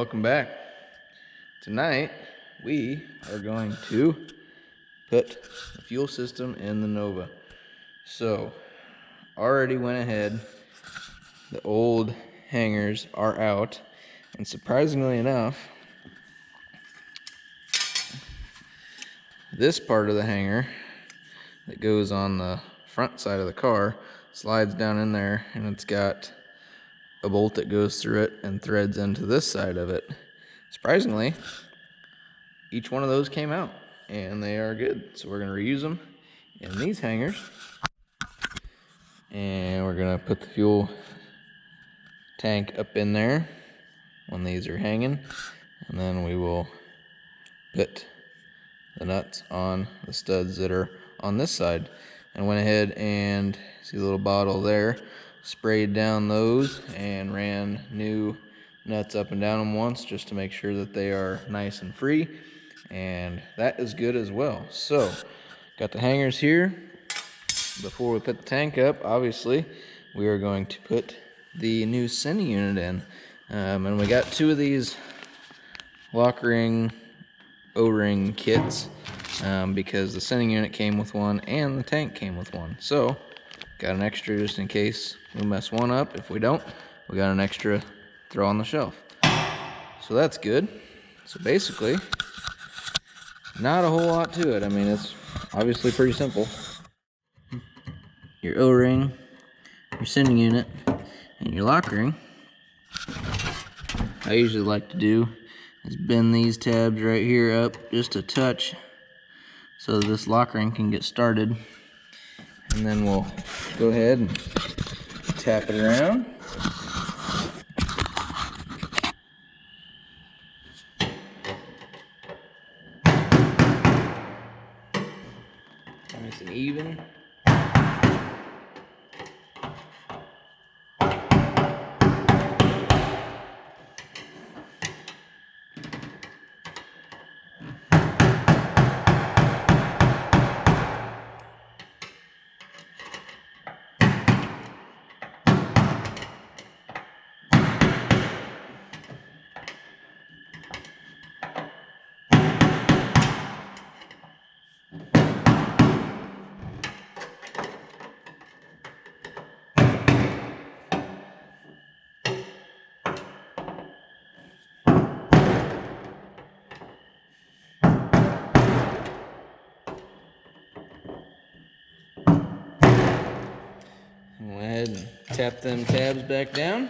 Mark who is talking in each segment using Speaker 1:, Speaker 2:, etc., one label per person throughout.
Speaker 1: welcome back. Tonight we are going to put the fuel system in the Nova. So already went ahead, the old hangers are out, and surprisingly enough, this part of the hanger that goes on the front side of the car slides down in there, and it's got a bolt that goes through it and threads into this side of it. Surprisingly, each one of those came out and they are good. So we're going to reuse them in these hangers, and we're going to put the fuel tank up in there when these are hanging, and then we will put the nuts on the studs that are on this side. And went ahead and see the little bottle there, sprayed down those and ran new nuts up and down them once just to make sure that they are nice and free, and that is good as well. So got the hangers here. Before we put the tank up, obviously we are going to put the new sending unit in, and we got two of these lock ring O-ring kits, because the sending unit came with one and the tank came with one. So got an extra just in case we mess one up. If we don't, we got an extra throw on the shelf. So that's good. So basically, not a whole lot to it. I mean, it's obviously pretty simple. Your O-ring, your sending unit, and your lock ring. I usually like to do is bend these tabs right here up just a touch so that this lock ring can get started, and then we'll go ahead and tap it around. Nice and even. Go ahead and tap them tabs back down.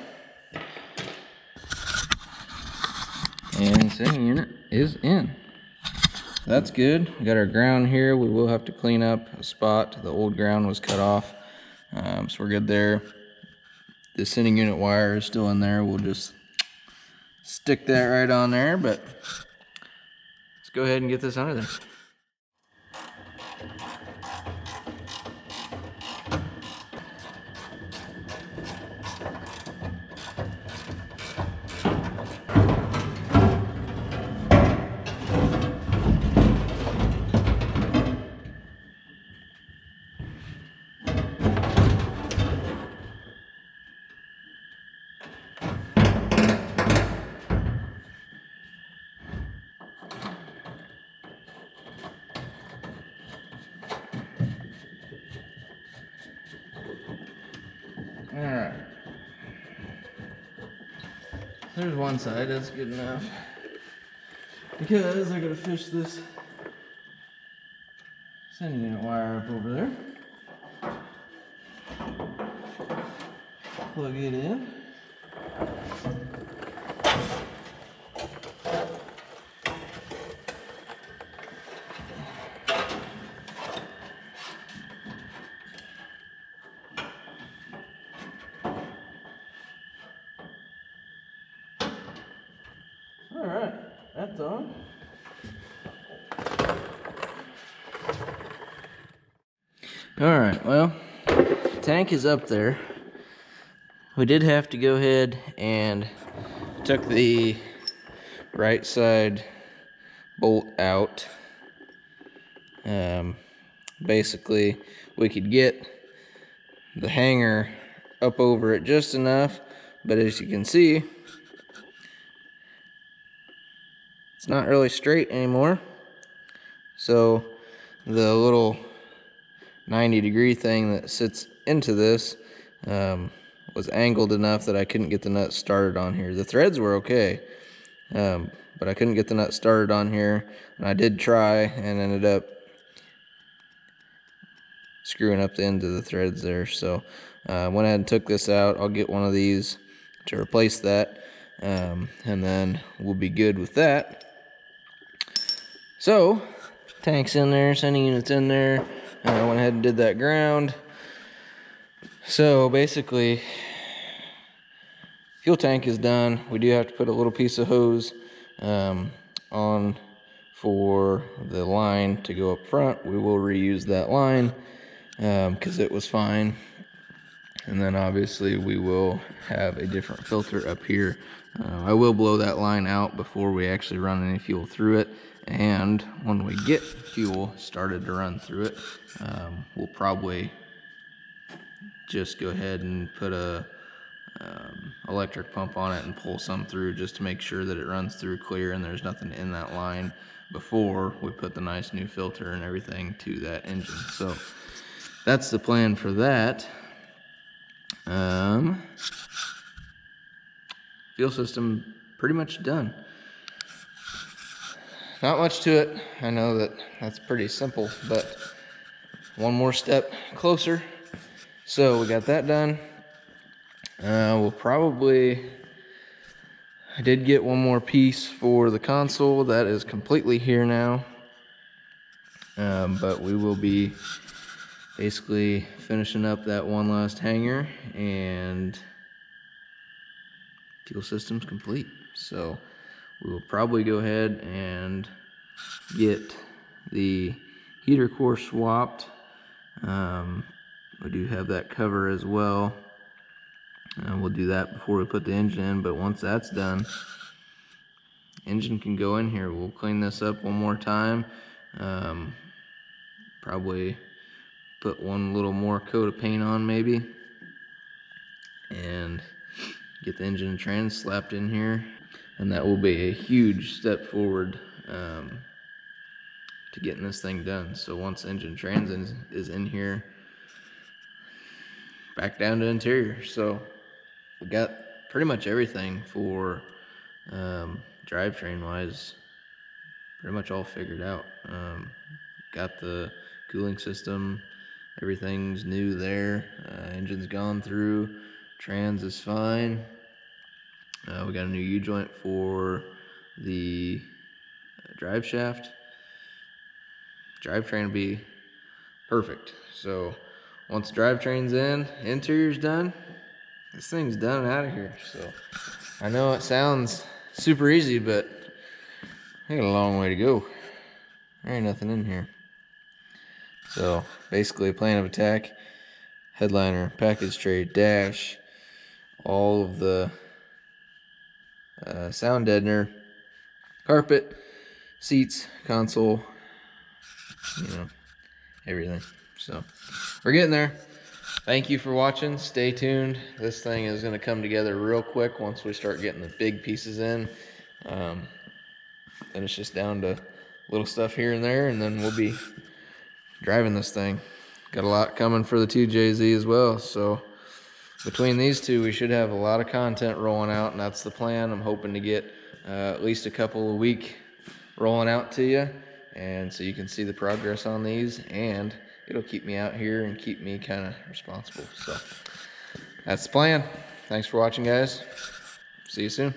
Speaker 1: And the sending unit is in. So that's good. We got our ground here. We will have to clean up a spot. The old ground was cut off. So we're good there. The sending unit wire is still in there. We'll just stick that right on there, but let's go ahead and get this under there. Alright. There's one side, that's good enough. Because I gotta fish this sending unit wire up over there. Plug it in. Alright, that's on. Alright, well, the tank is up there. We did have to go ahead and took the right side bolt out. Basically, we could get the hanger up over it just enough, but as you can see, it's not really straight anymore. So the little 90-degree thing that sits into this was angled enough that I couldn't get the nut started on here. The threads were okay, but I couldn't get the nut started on here, and I did try and ended up screwing up the end of the threads there. So I went ahead and took this out. I'll get one of these to replace that, and then we'll be good with that. So tank's in there, sending units in there. I went ahead and did that ground. So basically, fuel tank is done. We do have to put a little piece of hose on for the line to go up front. We will reuse that line because it was fine. And then obviously we will have a different filter up here. I will blow that line out before we actually run any fuel through it. And when we get fuel started to run through it, we'll probably just go ahead and put a electric pump on it and pull some through just to make sure that it runs through clear and there's nothing in that line before we put the nice new filter and everything to that engine. So that's the plan for that. Fuel system pretty much done. Not much to it. I know that that's pretty simple, but one more step closer. So we got that done. We'll probably, I did get one more piece for the console. That is completely here now. But we will be basically finishing up that one last hanger, and fuel system's complete. So we will probably go ahead and get the heater core swapped. We do have that cover as well. We'll do that before we put the engine in, but once that's done, engine can go in here. We'll clean this up one more time. Probably put one little more coat of paint on maybe, and get the engine and trans slapped in here. And that will be a huge step forward to getting this thing done. So once engine trans is in here, back down to interior. So we got pretty much everything for drivetrain wise pretty much all figured out. Got the cooling system, everything's new there. Engine's gone through, trans is fine. We got a new U-joint for the drive shaft. Drivetrain will be perfect. So once drivetrain's in, interior's done, this thing's done and out of here. So I know it sounds super easy, but I got a long way to go. There ain't nothing in here. So basically a plan of attack: headliner, package tray, dash, all of the sound deadener, carpet, seats, console, you know, everything. So we're getting there. Thank you for watching. Stay tuned. This thing is going to come together real quick once we start getting the big pieces in. Then it's just down to little stuff here and there, and then we'll be driving this thing. Got a lot coming for the 2JZ as well. So between these two, we should have a lot of content rolling out, and that's the plan. I'm hoping to get at least a couple a week rolling out to you, and so you can see the progress on these, and it'll keep me out here and keep me kind of responsible. So that's the plan. Thanks for watching, guys. See you soon.